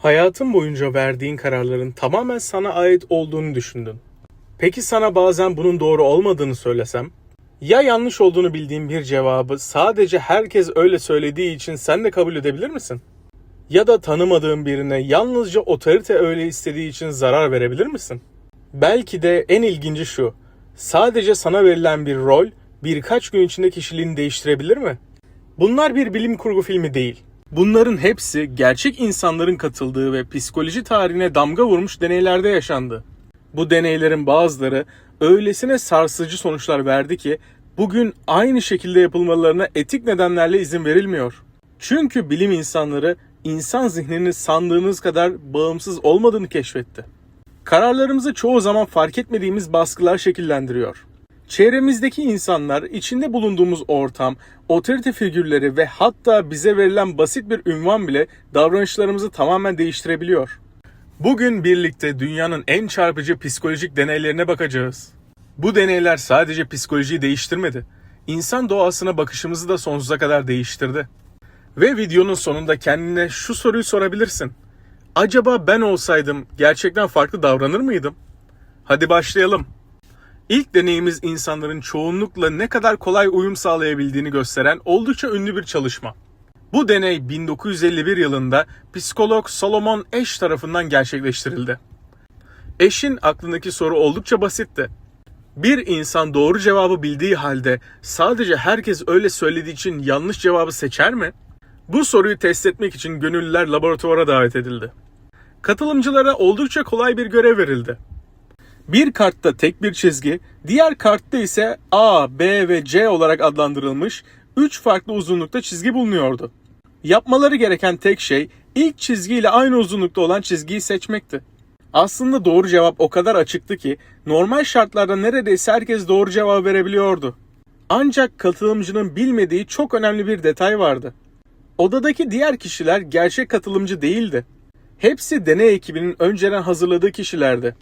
Hayatın boyunca verdiğin kararların tamamen sana ait olduğunu düşündün. Peki sana bazen bunun doğru olmadığını söylesem? Ya yanlış olduğunu bildiğin bir cevabı sadece herkes öyle söylediği için sen de kabul edebilir misin? Ya da tanımadığın birine yalnızca otorite öyle istediği için zarar verebilir misin? Belki de en ilginci şu: sadece sana verilen bir rol birkaç gün içinde kişiliğini değiştirebilir mi? Bunlar bir bilim kurgu filmi değil. Bunların hepsi gerçek insanların katıldığı ve psikoloji tarihine damga vurmuş deneylerde yaşandı. Bu deneylerin bazıları öylesine sarsıcı sonuçlar verdi ki bugün aynı şekilde yapılmalarına etik nedenlerle izin verilmiyor. Çünkü bilim insanları insan zihninin sandığınız kadar bağımsız olmadığını keşfetti. Kararlarımızı çoğu zaman fark etmediğimiz baskılar şekillendiriyor. Çevremizdeki insanlar, içinde bulunduğumuz ortam, otorite figürleri ve hatta bize verilen basit bir ünvan bile davranışlarımızı tamamen değiştirebiliyor. Bugün birlikte dünyanın en çarpıcı psikolojik deneylerine bakacağız. Bu deneyler sadece psikolojiyi değiştirmedi, İnsan doğasına bakışımızı da sonsuza kadar değiştirdi. Ve videonun sonunda kendine şu soruyu sorabilirsin: acaba ben olsaydım gerçekten farklı davranır mıydım? Hadi başlayalım. İlk deneyimiz insanların çoğunlukla ne kadar kolay uyum sağlayabildiğini gösteren oldukça ünlü bir çalışma. Bu deney 1951 yılında psikolog Solomon Asch tarafından gerçekleştirildi. Asch'in aklındaki soru oldukça basitti. Bir insan doğru cevabı bildiği halde sadece herkes öyle söylediği için yanlış cevabı seçer mi? Bu soruyu test etmek için gönüllüler laboratuvara davet edildi. Katılımcılara oldukça kolay bir görev verildi. Bir kartta tek bir çizgi, diğer kartta ise A, B ve C olarak adlandırılmış 3 farklı uzunlukta çizgi bulunuyordu. Yapmaları gereken tek şey ilk çizgiyle aynı uzunlukta olan çizgiyi seçmekti. Aslında doğru cevap o kadar açıktı ki normal şartlarda neredeyse herkes doğru cevabı verebiliyordu. Ancak katılımcının bilmediği çok önemli bir detay vardı. Odadaki diğer kişiler gerçek katılımcı değildi. Hepsi deney ekibinin önceden hazırladığı kişilerdi.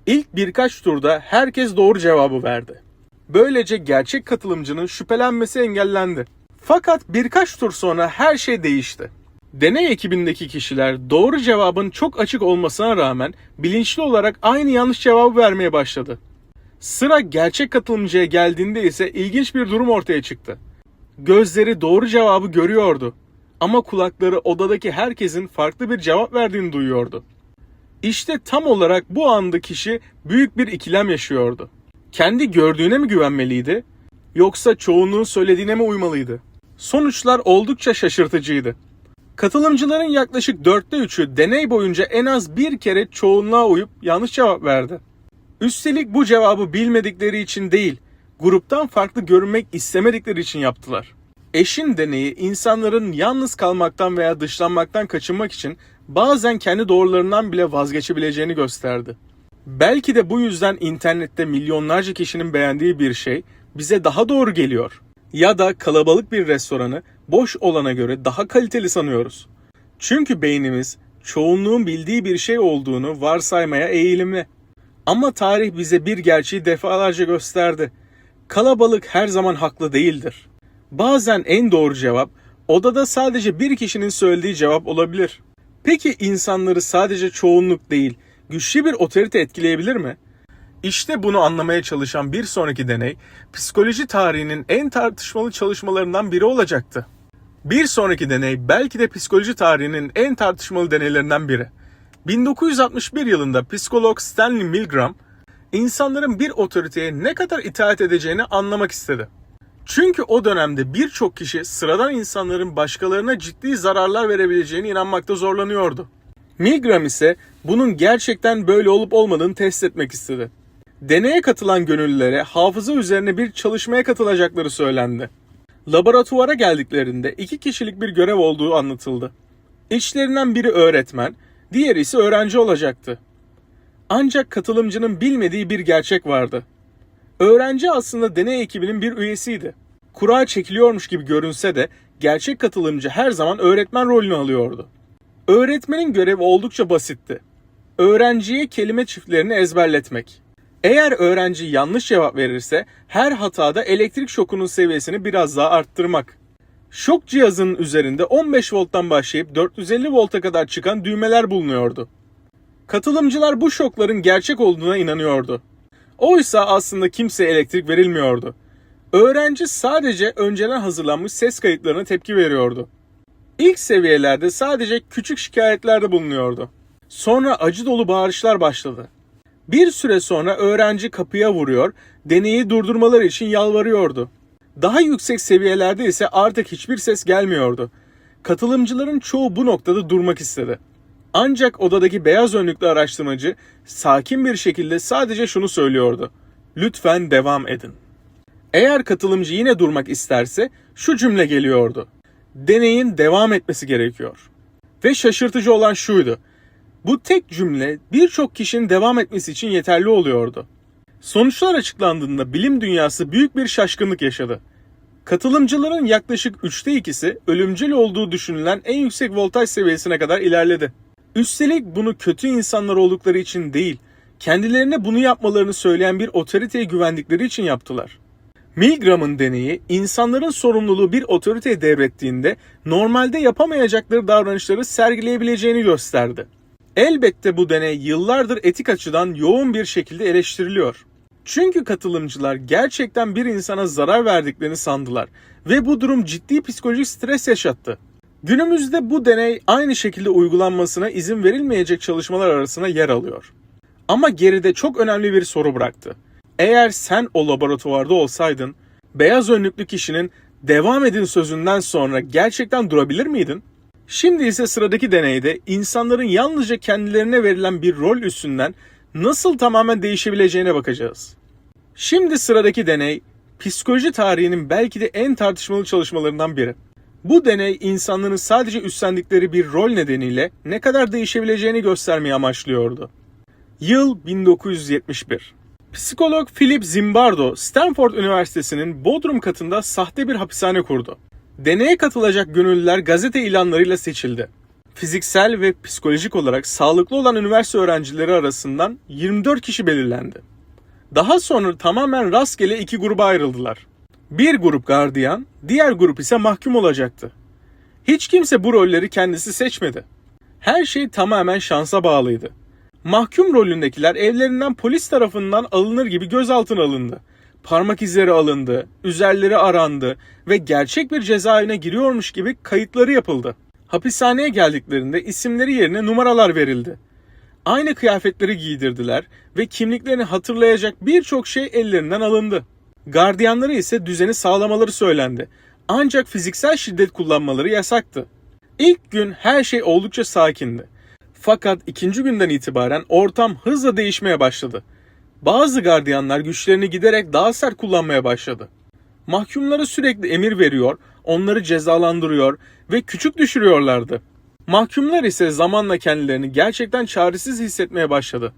İlk birkaç turda herkes doğru cevabı verdi. Böylece gerçek katılımcının şüphelenmesi engellendi. Fakat birkaç tur sonra her şey değişti. Deney ekibindeki kişiler doğru cevabın çok açık olmasına rağmen bilinçli olarak aynı yanlış cevabı vermeye başladı. Sıra gerçek katılımcıya geldiğinde ise ilginç bir durum ortaya çıktı. Gözleri doğru cevabı görüyordu ama kulakları odadaki herkesin farklı bir cevap verdiğini duyuyordu. İşte tam olarak bu anda kişi büyük bir ikilem yaşıyordu. Kendi gördüğüne mi güvenmeliydi, yoksa çoğunluğun söylediğine mi uymalıydı? Sonuçlar oldukça şaşırtıcıydı. Katılımcıların yaklaşık 3/4'ü deney boyunca en az bir kere çoğunluğa uyup yanlış cevap verdi. Üstelik bu cevabı bilmedikleri için değil, gruptan farklı görünmek istemedikleri için yaptılar. Asch'in deneyi insanların yalnız kalmaktan veya dışlanmaktan kaçınmak için bazen kendi doğrularından bile vazgeçebileceğini gösterdi. Belki de bu yüzden internette milyonlarca kişinin beğendiği bir şey bize daha doğru geliyor. Ya da kalabalık bir restoranı boş olana göre daha kaliteli sanıyoruz. Çünkü beynimiz çoğunluğun bildiği bir şey olduğunu varsaymaya eğilimli. Ama tarih bize bir gerçeği defalarca gösterdi: kalabalık her zaman haklı değildir. Bazen en doğru cevap odada sadece bir kişinin söylediği cevap olabilir. Peki insanları sadece çoğunluk değil, güçlü bir otorite etkileyebilir mi? İşte bunu anlamaya çalışan bir sonraki deney, psikoloji tarihinin en tartışmalı çalışmalarından biri olacaktı. Bir sonraki deney belki de psikoloji tarihinin en tartışmalı deneylerinden biri. 1961 yılında psikolog Stanley Milgram, insanların bir otoriteye ne kadar itaat edeceğini anlamak istedi. Çünkü o dönemde birçok kişi sıradan insanların başkalarına ciddi zararlar verebileceğine inanmakta zorlanıyordu. Milgram ise bunun gerçekten böyle olup olmadığını test etmek istedi. Deneye katılan gönüllülere hafıza üzerine bir çalışmaya katılacakları söylendi. Laboratuvara geldiklerinde 2 kişilik bir görev olduğu anlatıldı. İçlerinden biri öğretmen, diğeri ise öğrenci olacaktı. Ancak katılımcının bilmediği bir gerçek vardı. Öğrenci aslında deney ekibinin bir üyesiydi. Kura çekiliyormuş gibi görünse de gerçek katılımcı her zaman öğretmen rolünü alıyordu. Öğretmenin görevi oldukça basitti: öğrenciye kelime çiftlerini ezberletmek. Eğer öğrenci yanlış cevap verirse her hatada elektrik şokunun seviyesini biraz daha arttırmak. Şok cihazının üzerinde 15 volttan başlayıp 450 volta kadar çıkan düğmeler bulunuyordu. Katılımcılar bu şokların gerçek olduğuna inanıyordu. Oysa aslında kimseye elektrik verilmiyordu. Öğrenci sadece önceden hazırlanmış ses kayıtlarına tepki veriyordu. İlk seviyelerde sadece küçük şikayetlerde bulunuyordu. Sonra acı dolu bağırışlar başladı. Bir süre sonra öğrenci kapıya vuruyor, deneyi durdurmaları için yalvarıyordu. Daha yüksek seviyelerde ise artık hiçbir ses gelmiyordu. Katılımcıların çoğu bu noktada durmak istedi. Ancak odadaki beyaz önlüklü araştırmacı sakin bir şekilde sadece şunu söylüyordu: "Lütfen devam edin." Eğer katılımcı yine durmak isterse şu cümle geliyordu: "Deneyin devam etmesi gerekiyor." Ve şaşırtıcı olan şuydu: bu tek cümle birçok kişinin devam etmesi için yeterli oluyordu. Sonuçlar açıklandığında bilim dünyası büyük bir şaşkınlık yaşadı. Katılımcıların yaklaşık 2/3'ü ölümcül olduğu düşünülen en yüksek voltaj seviyesine kadar ilerledi. Üstelik bunu kötü insanlar oldukları için değil, kendilerine bunu yapmalarını söyleyen bir otoriteye güvendikleri için yaptılar. Milgram'ın deneyi, insanların sorumluluğu bir otoriteye devrettiğinde normalde yapamayacakları davranışları sergileyebileceğini gösterdi. Elbette bu deney yıllardır etik açıdan yoğun bir şekilde eleştiriliyor. Çünkü katılımcılar gerçekten bir insana zarar verdiklerini sandılar ve bu durum ciddi psikolojik stres yaşattı. Günümüzde bu deney aynı şekilde uygulanmasına izin verilmeyecek çalışmalar arasında yer alıyor. Ama geride çok önemli bir soru bıraktı. Eğer sen o laboratuvarda olsaydın, beyaz önlüklü kişinin "devam edin" sözünden sonra gerçekten durabilir miydin? Şimdi ise sıradaki deneyde insanların yalnızca kendilerine verilen bir rol üstünden nasıl tamamen değişebileceğine bakacağız. Şimdi sıradaki deney, psikoloji tarihinin belki de en tartışmalı çalışmalarından biri. Bu deney insanların sadece üstlendikleri bir rol nedeniyle ne kadar değişebileceğini göstermeyi amaçlıyordu. Yıl 1971. Psikolog Philip Zimbardo, Stanford Üniversitesi'nin Bodrum katında sahte bir hapishane kurdu. Deneye katılacak gönüllüler gazete ilanlarıyla seçildi. Fiziksel ve psikolojik olarak sağlıklı olan üniversite öğrencileri arasından 24 kişi belirlendi. Daha sonra tamamen rastgele iki gruba ayrıldılar. Bir grup gardiyan, diğer grup ise mahkum olacaktı. Hiç kimse bu rolleri kendisi seçmedi. Her şey tamamen şansa bağlıydı. Mahkum rolündekiler evlerinden polis tarafından alınır gibi gözaltına alındı. Parmak izleri alındı, üzerleri arandı ve gerçek bir cezaevine giriyormuş gibi kayıtları yapıldı. Hapishaneye geldiklerinde isimleri yerine numaralar verildi. Aynı kıyafetleri giydirdiler ve kimliklerini hatırlayacak birçok şey ellerinden alındı. Gardiyanları ise düzeni sağlamaları söylendi. Ancak fiziksel şiddet kullanmaları yasaktı. İlk gün her şey oldukça sakindi. Fakat ikinci günden itibaren ortam hızla değişmeye başladı. Bazı gardiyanlar güçlerini giderek daha sert kullanmaya başladı. Mahkumlara sürekli emir veriyor, onları cezalandırıyor ve küçük düşürüyorlardı. Mahkumlar ise zamanla kendilerini gerçekten çaresiz hissetmeye başladı.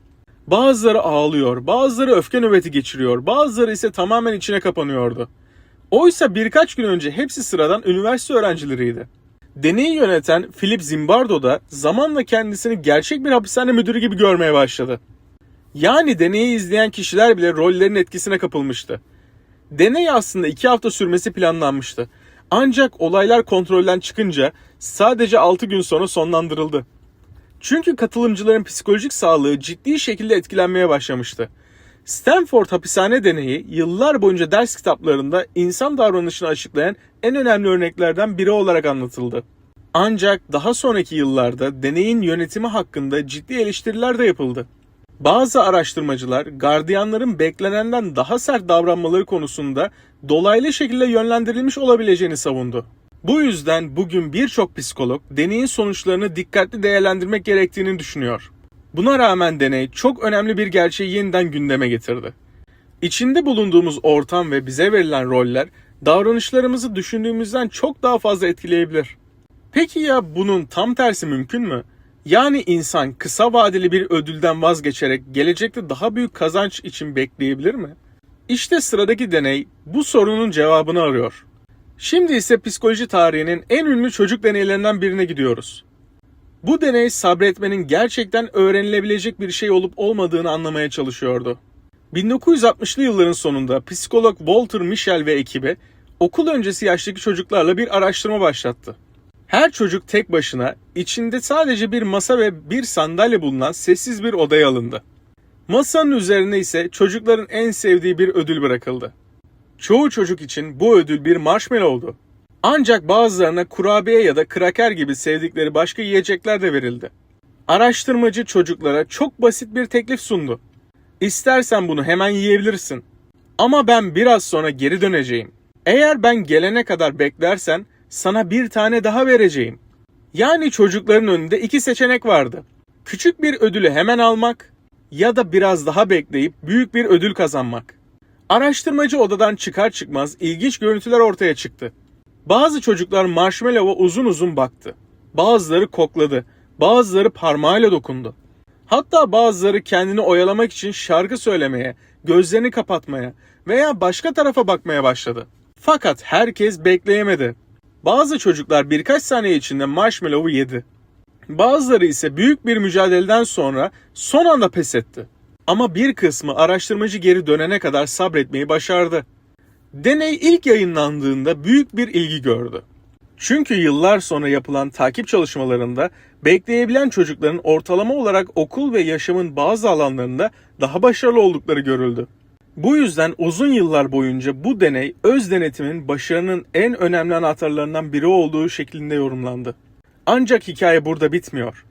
Bazıları ağlıyor, bazıları öfke nöbeti geçiriyor, bazıları ise tamamen içine kapanıyordu. Oysa birkaç gün önce hepsi sıradan üniversite öğrencileriydi. Deneyi yöneten Philip Zimbardo da zamanla kendisini gerçek bir hapishane müdürü gibi görmeye başladı. Yani deneyi izleyen kişiler bile rollerin etkisine kapılmıştı. Deney aslında 2 hafta sürmesi planlanmıştı. Ancak olaylar kontrolden çıkınca sadece 6 gün sonra sonlandırıldı. Çünkü katılımcıların psikolojik sağlığı ciddi şekilde etkilenmeye başlamıştı. Stanford hapishane deneyi yıllar boyunca ders kitaplarında insan davranışını açıklayan en önemli örneklerden biri olarak anlatıldı. Ancak daha sonraki yıllarda deneyin yönetimi hakkında ciddi eleştiriler de yapıldı. Bazı araştırmacılar gardiyanların beklenenden daha sert davranmaları konusunda dolaylı şekilde yönlendirilmiş olabileceğini savundu. Bu yüzden bugün birçok psikolog deneyin sonuçlarını dikkatli değerlendirmek gerektiğini düşünüyor. Buna rağmen deney çok önemli bir gerçeği yeniden gündeme getirdi. İçinde bulunduğumuz ortam ve bize verilen roller davranışlarımızı düşündüğümüzden çok daha fazla etkileyebilir. Peki ya bunun tam tersi mümkün mü? Yani insan kısa vadeli bir ödülden vazgeçerek gelecekte daha büyük kazanç için bekleyebilir mi? İşte sıradaki deney bu sorunun cevabını arıyor. Şimdi ise psikoloji tarihinin en ünlü çocuk deneylerinden birine gidiyoruz. Bu deney sabretmenin gerçekten öğrenilebilecek bir şey olup olmadığını anlamaya çalışıyordu. 1960'lı yılların sonunda psikolog Walter Mischel ve ekibi Okul öncesi yaştaki çocuklarla bir araştırma başlattı. Her çocuk tek başına, içinde sadece bir masa ve bir sandalye bulunan sessiz bir odaya alındı. Masanın üzerine ise çocukların en sevdiği bir ödül bırakıldı. Çoğu çocuk için bu ödül bir marshmallow'du. Ancak bazılarına kurabiye ya da kraker gibi sevdikleri başka yiyecekler de verildi. Araştırmacı çocuklara çok basit bir teklif sundu. İstersen bunu hemen yiyebilirsin. Ama ben biraz sonra geri döneceğim. Eğer ben gelene kadar beklersen sana bir tane daha vereceğim. Yani çocukların önünde iki seçenek vardı. Küçük bir ödülü hemen almak ya da biraz daha bekleyip büyük bir ödül kazanmak. Araştırmacı odadan çıkar çıkmaz ilginç görüntüler ortaya çıktı. Bazı çocuklar marshmallow'a uzun uzun baktı. Bazıları kokladı, bazıları parmağıyla dokundu. Hatta bazıları kendini oyalamak için şarkı söylemeye, gözlerini kapatmaya veya başka tarafa bakmaya başladı. Fakat herkes bekleyemedi. Bazı çocuklar birkaç saniye içinde marshmallow'u yedi. Bazıları ise büyük bir mücadeleden sonra son anda pes etti. Ama bir kısmı araştırmacı geri dönene kadar sabretmeyi başardı. Deney ilk yayınlandığında büyük bir ilgi gördü. Çünkü yıllar sonra yapılan takip çalışmalarında bekleyebilen çocukların ortalama olarak okul ve yaşamın bazı alanlarında daha başarılı oldukları görüldü. Bu yüzden uzun yıllar boyunca bu deney öz denetimin başarının en önemli anahtarlarından biri olduğu şeklinde yorumlandı. Ancak hikaye burada bitmiyor.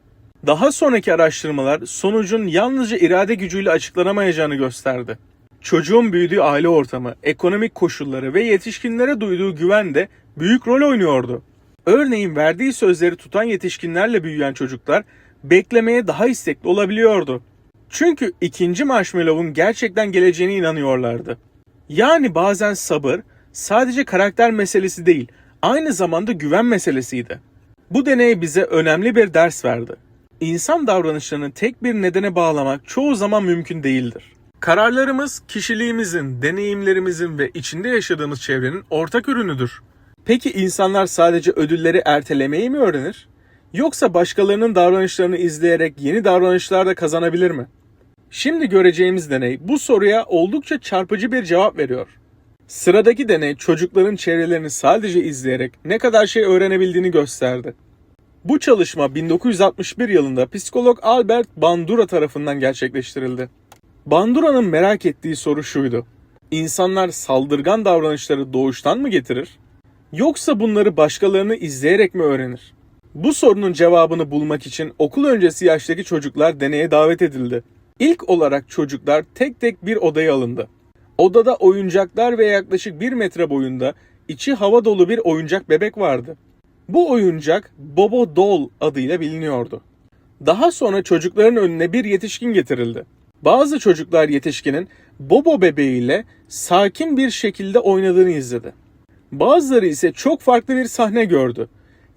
Daha sonraki araştırmalar sonucun yalnızca irade gücüyle açıklanamayacağını gösterdi. Çocuğun büyüdüğü aile ortamı, ekonomik koşulları ve yetişkinlere duyduğu güven de büyük rol oynuyordu. Örneğin verdiği sözleri tutan yetişkinlerle büyüyen çocuklar beklemeye daha istekli olabiliyordu. Çünkü ikinci marshmallow'un gerçekten geleceğine inanıyorlardı. Yani bazen sabır sadece karakter meselesi değil, aynı zamanda güven meselesiydi. Bu deney bize önemli bir ders verdi. İnsan davranışlarını tek bir nedene bağlamak çoğu zaman mümkün değildir. Kararlarımız kişiliğimizin, deneyimlerimizin ve içinde yaşadığımız çevrenin ortak ürünüdür. Peki insanlar sadece ödülleri ertelemeyi mi öğrenir? Yoksa başkalarının davranışlarını izleyerek yeni davranışlar da kazanabilir mi? Şimdi göreceğimiz deney bu soruya oldukça çarpıcı bir cevap veriyor. Sıradaki deney çocukların çevrelerini sadece izleyerek ne kadar şey öğrenebildiğini gösterdi. Bu çalışma 1961 yılında psikolog Albert Bandura tarafından gerçekleştirildi. Bandura'nın merak ettiği soru şuydu: İnsanlar saldırgan davranışları doğuştan mı getirir? Yoksa bunları başkalarını izleyerek mi öğrenir? Bu sorunun cevabını bulmak için okul öncesi yaştaki çocuklar deneye davet edildi. İlk olarak çocuklar tek tek bir odaya alındı. Odada oyuncaklar ve yaklaşık 1 metre boyunda içi hava dolu bir oyuncak bebek vardı. Bu oyuncak Bobo Doll adıyla biliniyordu. Daha sonra çocukların önüne bir yetişkin getirildi. Bazı çocuklar yetişkinin Bobo bebeğiyle sakin bir şekilde oynadığını izledi. Bazıları ise çok farklı bir sahne gördü.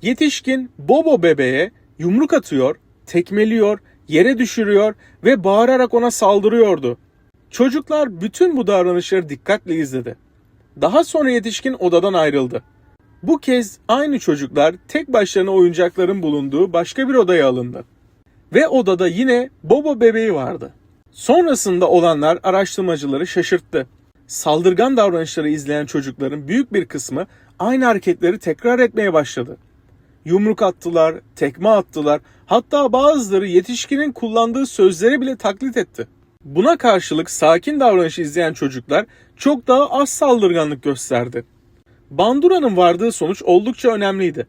Yetişkin Bobo bebeğe yumruk atıyor, tekmeliyor, yere düşürüyor ve bağırarak ona saldırıyordu. Çocuklar bütün bu davranışları dikkatle izledi. Daha sonra yetişkin odadan ayrıldı. Bu kez aynı çocuklar tek başlarına oyuncakların bulunduğu başka bir odaya alındı. Ve odada yine Bobo bebeği vardı. Sonrasında olanlar araştırmacıları şaşırttı. Saldırgan davranışları izleyen çocukların büyük bir kısmı aynı hareketleri tekrar etmeye başladı. Yumruk attılar, tekme attılar, hatta bazıları yetişkinin kullandığı sözleri bile taklit etti. Buna karşılık sakin davranış izleyen çocuklar çok daha az saldırganlık gösterdi. Bandura'nın vardığı sonuç oldukça önemliydi.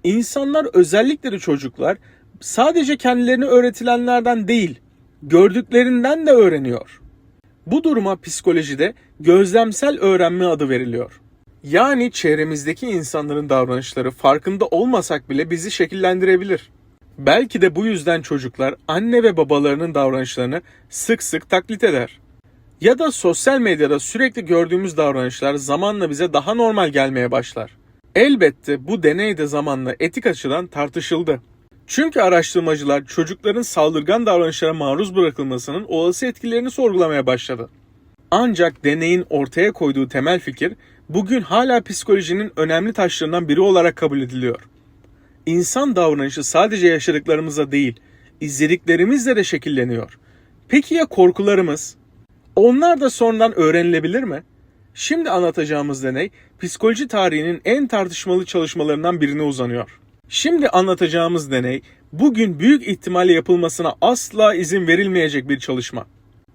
İnsanlar, özellikle de çocuklar, sadece kendilerine öğretilenlerden değil, gördüklerinden de öğreniyor. Bu duruma psikolojide gözlemsel öğrenme adı veriliyor. Yani çevremizdeki insanların davranışları farkında olmasak bile bizi şekillendirebilir. Belki de bu yüzden çocuklar anne ve babalarının davranışlarını sık sık taklit eder. Ya da sosyal medyada sürekli gördüğümüz davranışlar zamanla bize daha normal gelmeye başlar. Elbette bu deney de zamanla etik açıdan tartışıldı. Çünkü araştırmacılar çocukların saldırgan davranışlara maruz bırakılmasının olası etkilerini sorgulamaya başladı. Ancak deneyin ortaya koyduğu temel fikir bugün hala psikolojinin önemli taşlarından biri olarak kabul ediliyor. İnsan davranışı sadece yaşadıklarımızla değil, izlediklerimizle de şekilleniyor. Peki ya korkularımız? Onlar da sonradan öğrenilebilir mi? Şimdi anlatacağımız deney psikoloji tarihinin en tartışmalı çalışmalarından birine uzanıyor. Şimdi anlatacağımız deney bugün büyük ihtimalle yapılmasına asla izin verilmeyecek bir çalışma.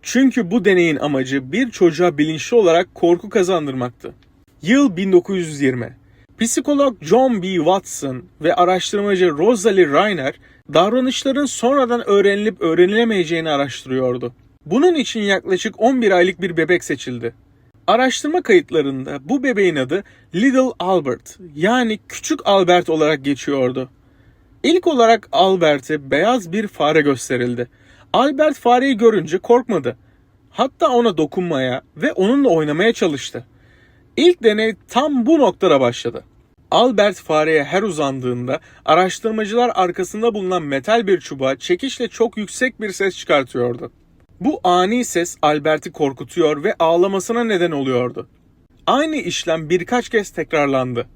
Çünkü bu deneyin amacı bir çocuğa bilinçli olarak korku kazandırmaktı. Yıl 1920. Psikolog John B. Watson ve araştırmacı Rosalie Reiner davranışların sonradan öğrenilip öğrenilemeyeceğini araştırıyordu. Bunun için yaklaşık 11 aylık bir bebek seçildi. Araştırma kayıtlarında bu bebeğin adı Little Albert yani Küçük Albert olarak geçiyordu. İlk olarak Albert'e beyaz bir fare gösterildi. Albert fareyi görünce korkmadı. Hatta ona dokunmaya ve onunla oynamaya çalıştı. İlk deney tam bu noktada başladı. Albert fareye her uzandığında araştırmacılar arkasında bulunan metal bir çubuğa çekişle çok yüksek bir ses çıkartıyordu. Bu ani ses Albert'i korkutuyor ve ağlamasına neden oluyordu. Aynı işlem birkaç kez tekrarlandı.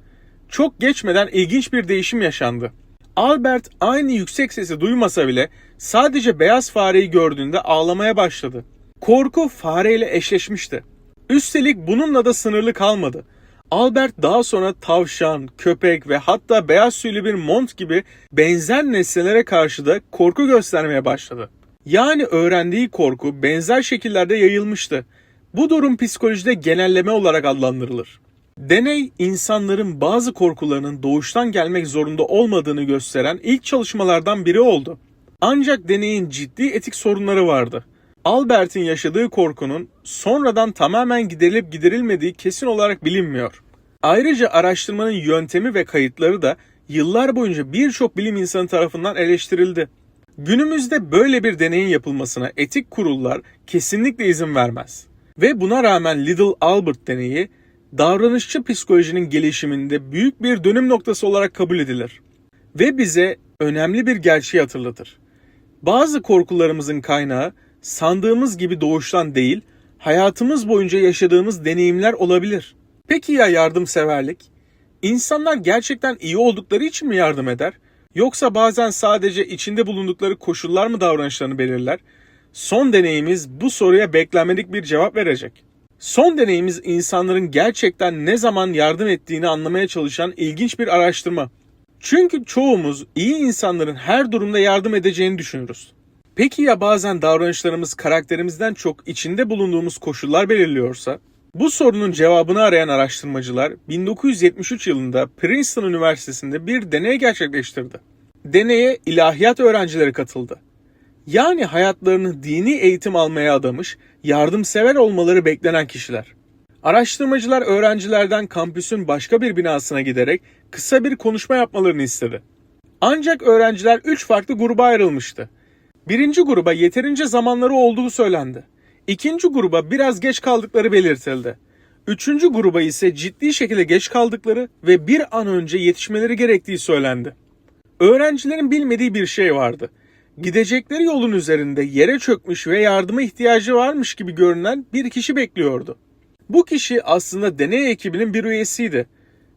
Çok geçmeden ilginç bir değişim yaşandı. Albert aynı yüksek sesi duymasa bile sadece beyaz fareyi gördüğünde ağlamaya başladı. Korku fareyle eşleşmişti. Üstelik bununla da sınırlı kalmadı. Albert daha sonra tavşan, köpek ve hatta beyaz tüylü bir mont gibi benzer nesnelere karşı da korku göstermeye başladı. Yani öğrendiği korku benzer şekillerde yayılmıştı. Bu durum psikolojide genelleme olarak adlandırılır. Deney, insanların bazı korkularının doğuştan gelmek zorunda olmadığını gösteren ilk çalışmalardan biri oldu. Ancak deneyin ciddi etik sorunları vardı. Albert'in yaşadığı korkunun sonradan tamamen giderilip giderilmediği kesin olarak bilinmiyor. Ayrıca araştırmanın yöntemi ve kayıtları da yıllar boyunca birçok bilim insanı tarafından eleştirildi. Günümüzde böyle bir deneyin yapılmasına etik kurullar kesinlikle izin vermez. Ve buna rağmen Little Albert deneyi davranışçı psikolojinin gelişiminde büyük bir dönüm noktası olarak kabul edilir. Ve bize önemli bir gerçeği hatırlatır. Bazı korkularımızın kaynağı sandığımız gibi doğuştan değil, hayatımız boyunca yaşadığımız deneyimler olabilir. Peki ya yardımseverlik? İnsanlar gerçekten iyi oldukları için mi yardım eder? Yoksa bazen sadece içinde bulundukları koşullar mı davranışlarını belirler? Son deneyimiz bu soruya beklenmedik bir cevap verecek. Son deneyimiz insanların gerçekten ne zaman yardım ettiğini anlamaya çalışan ilginç bir araştırma. Çünkü çoğumuz iyi insanların her durumda yardım edeceğini düşünürüz. Peki ya bazen davranışlarımız karakterimizden çok içinde bulunduğumuz koşullar belirliyorsa? Bu sorunun cevabını arayan araştırmacılar 1973 yılında Princeton Üniversitesi'nde bir deney gerçekleştirdi. Deneye ilahiyat öğrencileri katıldı. Yani hayatlarını dini eğitim almaya adamış, yardımsever olmaları beklenen kişiler. Araştırmacılar öğrencilerden kampüsün başka bir binasına giderek kısa bir konuşma yapmalarını istedi. Ancak öğrenciler 3 farklı gruba ayrılmıştı. Birinci gruba yeterince zamanları olduğu söylendi. İkinci gruba biraz geç kaldıkları belirtildi. Üçüncü gruba ise ciddi şekilde geç kaldıkları ve bir an önce yetişmeleri gerektiği söylendi. Öğrencilerin bilmediği bir şey vardı. Gidecekleri yolun üzerinde yere çökmüş ve yardıma ihtiyacı varmış gibi görünen bir kişi bekliyordu. Bu kişi aslında deney ekibinin bir üyesiydi.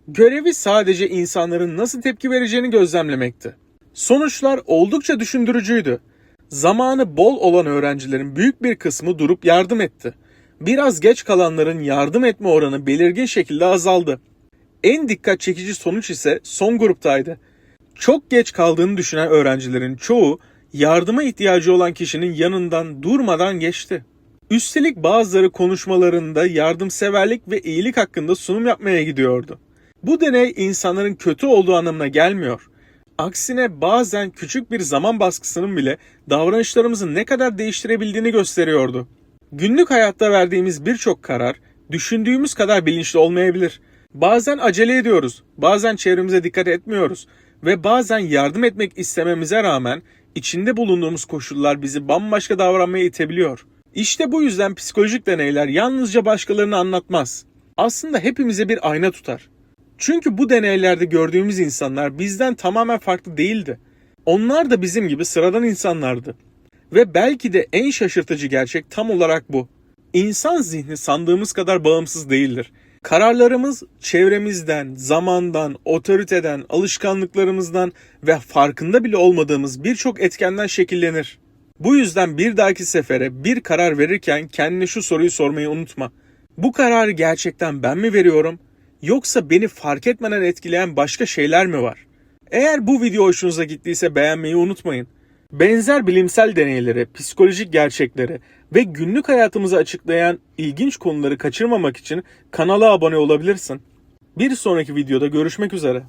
Görevi sadece insanların nasıl tepki vereceğini gözlemlemekti. Sonuçlar oldukça düşündürücüydü. Zamanı bol olan öğrencilerin büyük bir kısmı durup yardım etti. Biraz geç kalanların yardım etme oranı belirgin şekilde azaldı. En dikkat çekici sonuç ise son gruptaydı. Çok geç kaldığını düşünen öğrencilerin çoğu yardıma ihtiyacı olan kişinin yanından durmadan geçti. Üstelik bazıları konuşmalarında yardımseverlik ve iyilik hakkında sunum yapmaya gidiyordu. Bu deney insanların kötü olduğu anlamına gelmiyor. Aksine bazen küçük bir zaman baskısının bile davranışlarımızı ne kadar değiştirebildiğini gösteriyordu. Günlük hayatta verdiğimiz birçok karar düşündüğümüz kadar bilinçli olmayabilir. Bazen acele ediyoruz, bazen çevremize dikkat etmiyoruz ve bazen yardım etmek istememize rağmen içinde bulunduğumuz koşullar bizi bambaşka davranmaya itebiliyor. İşte bu yüzden psikolojik deneyler yalnızca başkalarını anlatmaz. Aslında hepimize bir ayna tutar. Çünkü bu deneylerde gördüğümüz insanlar bizden tamamen farklı değildi. Onlar da bizim gibi sıradan insanlardı. Ve belki de en şaşırtıcı gerçek tam olarak bu. İnsan zihni sandığımız kadar bağımsız değildir. Kararlarımız çevremizden, zamandan, otoriteden, alışkanlıklarımızdan ve farkında bile olmadığımız birçok etkenden şekillenir. Bu yüzden bir dahaki sefere bir karar verirken kendine şu soruyu sormayı unutma. Bu kararı gerçekten ben mi veriyorum, yoksa beni fark etmeden etkileyen başka şeyler mi var? Eğer bu video hoşunuza gittiyse beğenmeyi unutmayın. Benzer bilimsel deneyleri, psikolojik gerçekleri ve günlük hayatımızı açıklayan ilginç konuları kaçırmamak için kanala abone olabilirsin. Bir sonraki videoda görüşmek üzere.